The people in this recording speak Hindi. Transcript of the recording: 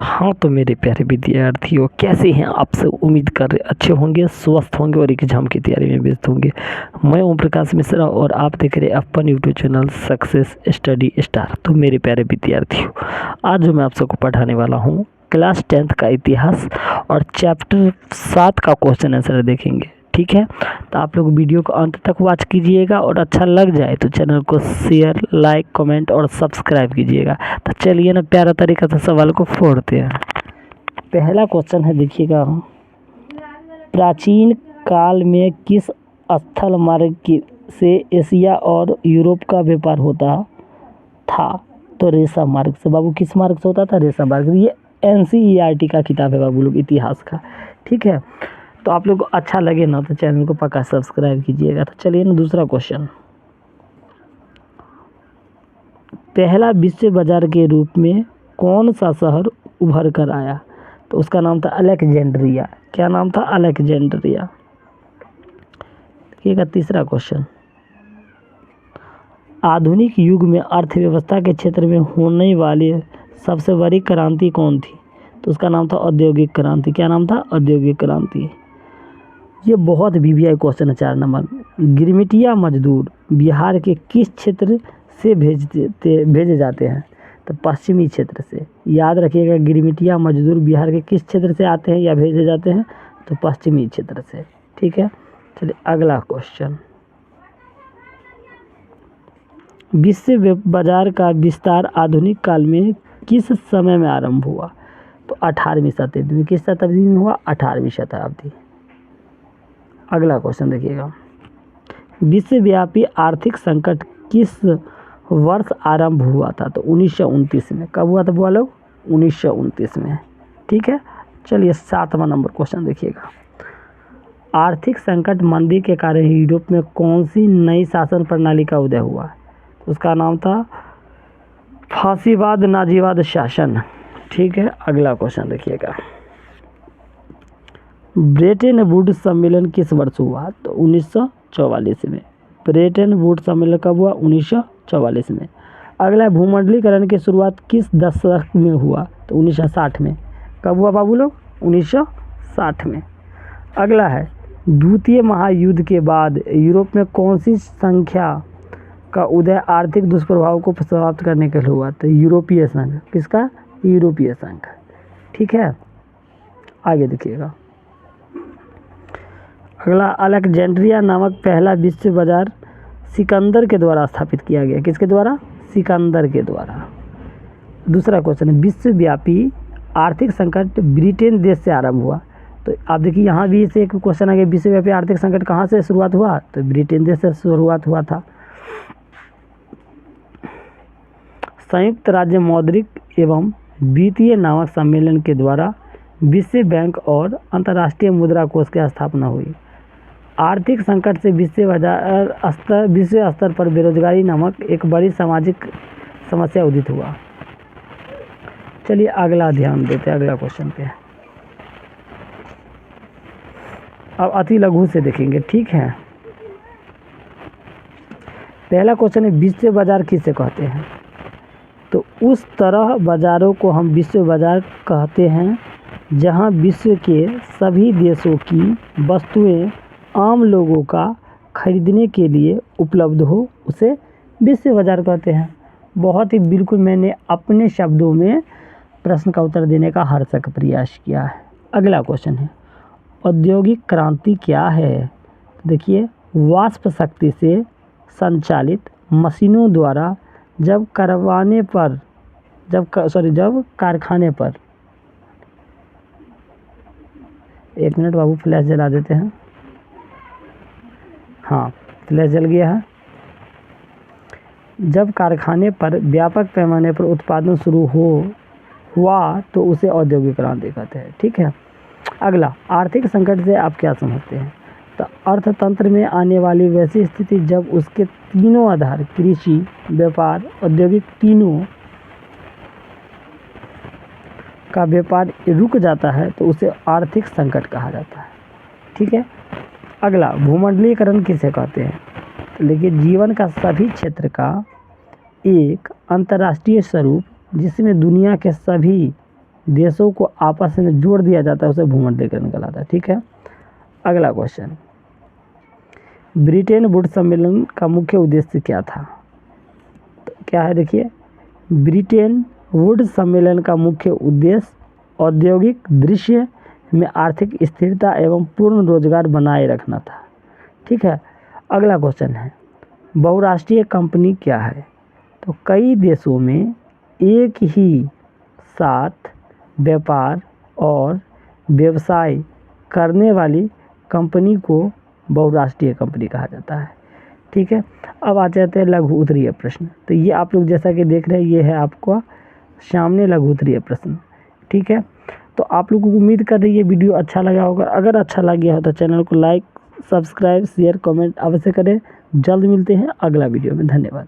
हाँ तो मेरे प्यारे विद्यार्थियों, कैसे हैं आप सब? उम्मीद कर अच्छे होंगे, स्वस्थ होंगे और एग्जाम की तैयारी में व्यस्त होंगे। मैं ओम प्रकाश मिश्रा और आप देख रहे हैं अपन YouTube channel success study star. तो मेरे प्यारे विद्यार्थियों, आज जो मैं आप सबको पढ़ाने वाला हूँ क्लास 10th का इतिहास और चैप्टर 7 का क्वेश्चन आंसर देखेंगे। ठीक है, तो आप लोग वीडियो को अंत तक वॉच कीजिएगा और अच्छा लग जाए तो चैनल को शेयर, लाइक, कमेंट और सब्सक्राइब कीजिएगा। तो चलिए ना प्यारा तरीका से सवाल को फोड़ते हैं। पहला क्वेश्चन है, देखिएगा, प्राचीन काल में किस स्थल मार्ग से एशिया और यूरोप का व्यापार होता था? तो रेशा मार्ग से। बाबू किस मार्ग से होता था? रेशा मार्ग। ये NCERT का किताब है बाबू लोग, इतिहास का। ठीक है, तो आप लोग को अच्छा लगे ना तो चैनल को पक्का सब्सक्राइब कीजिएगा। तो चलिए ना दूसरा क्वेश्चन। पहला विश्व बाजार के रूप में कौन सा शहर उभर कर आया? तो उसका नाम था अलेक्जेंड्रिया। क्या नाम था? अलेक्जेंड्रिया। देखिएगा तीसरा क्वेश्चन। आधुनिक युग में अर्थव्यवस्था के क्षेत्र में होने वाली सबसे बड़ी क्रांति कौन थी? तो उसका नाम था औद्योगिक क्रांति। क्या नाम था? औद्योगिक क्रांति। ये बहुत VVI क्वेश्चन है। 4 नंबर। गिरमिटिया मजदूर बिहार के किस क्षेत्र से भेजे जाते हैं? तो पश्चिमी क्षेत्र से। याद रखिएगा, गिरमिटिया मजदूर बिहार के किस क्षेत्र से आते हैं या भेजे जाते हैं? तो पश्चिमी क्षेत्र से। ठीक है, चलिए अगला क्वेश्चन। विश्व बाजार का विस्तार आधुनिक काल में किस समय में आरंभ हुआ? तो 18वीं शताब्दी में। किस शताब्दी में हुआ? 18वीं शताब्दी। अगला क्वेश्चन देखिएगा। विश्वव्यापी आर्थिक संकट किस वर्ष आरंभ हुआ था? तो 1929 में। कब हुआ था बुआ लोग? 1929 में। ठीक है, चलिए 7वां नंबर क्वेश्चन देखिएगा। आर्थिक संकट मंदी के कारण यूरोप में कौन सी नई शासन प्रणाली का उदय हुआ? उसका नाम था फासीवाद, नाजीवाद शासन। ठीक है, अगला क्वेश्चन देखिएगा। ब्रेटन वुड्स सम्मेलन किस वर्ष हुआ? तो 1944 में। ब्रेटन वुड्स सम्मेलन कब हुआ? 1944 में। अगला है, भूमंडलीकरण की शुरुआत किस दशक में हुआ? तो 1960 में। कब हुआ बाबू लोग? 1960 में। अगला है, द्वितीय महायुद्ध के बाद यूरोप में कौन सी संख्या का उदय आर्थिक दुष्प्रभाव को समाप्त करने के लिए हुआ? तो यूरोपीय संघ। किसका? यूरोपीय संघ। ठीक है, आगे देखिएगा। अगला, अलेक्जेंड्रिया नामक पहला विश्व बाजार सिकंदर के द्वारा स्थापित किया गया। किसके द्वारा? सिकंदर के द्वारा। दूसरा क्वेश्चन है, विश्वव्यापी आर्थिक संकट ब्रिटेन देश से आरंभ हुआ। तो आप देखिए यहाँ भी इसे एक क्वेश्चन आ गया, विश्वव्यापी आर्थिक संकट कहाँ से शुरुआत हुआ? तो ब्रिटेन देश से शुरुआत हुआ था। संयुक्त राज्य मौद्रिक एवं वित्तीय नामक सम्मेलन के द्वारा विश्व बैंक और अंतर्राष्ट्रीय मुद्रा कोष की स्थापना हुई। आर्थिक संकट से विश्व स्तर पर बेरोजगारी नामक एक बड़ी सामाजिक समस्या उदित हुआ। चलिए अगला ध्यान देते हैं, अगला क्वेश्चन पे। अब अति लघु से देखेंगे। ठीक है, पहला क्वेश्चन है, विश्व बाजार किसे कहते हैं? तो उस तरह बाजारों को हम विश्व बाजार कहते हैं जहां विश्व के सभी देशों की वस्तुएं आम लोगों का खरीदने के लिए उपलब्ध हो, उसे विश्व बाजार कहते हैं। बहुत ही बिल्कुल मैंने अपने शब्दों में प्रश्न का उत्तर देने का हरसक प्रयास किया है। अगला क्वेश्चन है, औद्योगिक क्रांति क्या है? देखिए, वाष्प शक्ति से संचालित मशीनों द्वारा जब कारखाने पर, एक मिनट बाबू, फ्लैश जला देते हैं। हाँ, फ्लैश जल गया है। जब कारखाने पर व्यापक पैमाने पर उत्पादन शुरू हुआ तो उसे औद्योगिक क्रांति कहते हैं। ठीक है, अगला, आर्थिक संकट से आप क्या समझते हैं? तो अर्थतंत्र में आने वाली वैसी स्थिति जब उसके तीनों आधार, कृषि, व्यापार, औद्योगिक, तीनों का व्यापार रुक जाता है तो उसे आर्थिक संकट कहा जाता है। ठीक है, अगला, भूमंडलीकरण किसे कहते हैं? देखिए, जीवन का सभी क्षेत्र का एक अंतर्राष्ट्रीय स्वरूप जिसमें दुनिया के सभी देशों को आपस में जोड़ दिया जाता है उसे भूमंडल लेकर कहलाता है। ठीक है, अगला क्वेश्चन, ब्रिटेन वुड्स सम्मेलन का मुख्य उद्देश्य क्या था? तो क्या है देखिए, ब्रिटेन वुड्स सम्मेलन का मुख्य उद्देश्य औद्योगिक दृश्य में आर्थिक स्थिरता एवं पूर्ण रोजगार बनाए रखना था। ठीक है, अगला क्वेश्चन है, बहुराष्ट्रीय कंपनी क्या है? तो कई देशों में एक ही साथ व्यापार और व्यवसाय करने वाली कंपनी को बहुराष्ट्रीय कंपनी कहा जाता है। ठीक है, अब आ जाते हैं लघु उत्तरीय प्रश्न। तो ये आप लोग जैसा कि देख रहे हैं, ये है आपका सामने लघु उत्तरीय प्रश्न। ठीक है, तो आप लोगों को उम्मीद कर रही है वीडियो अच्छा लगा होगा। अगर अच्छा लग गया हो तो चैनल को लाइक, सब्सक्राइब, शेयर, कमेंट अवश्य करें। जल्द मिलते हैं अगला वीडियो में। धन्यवाद।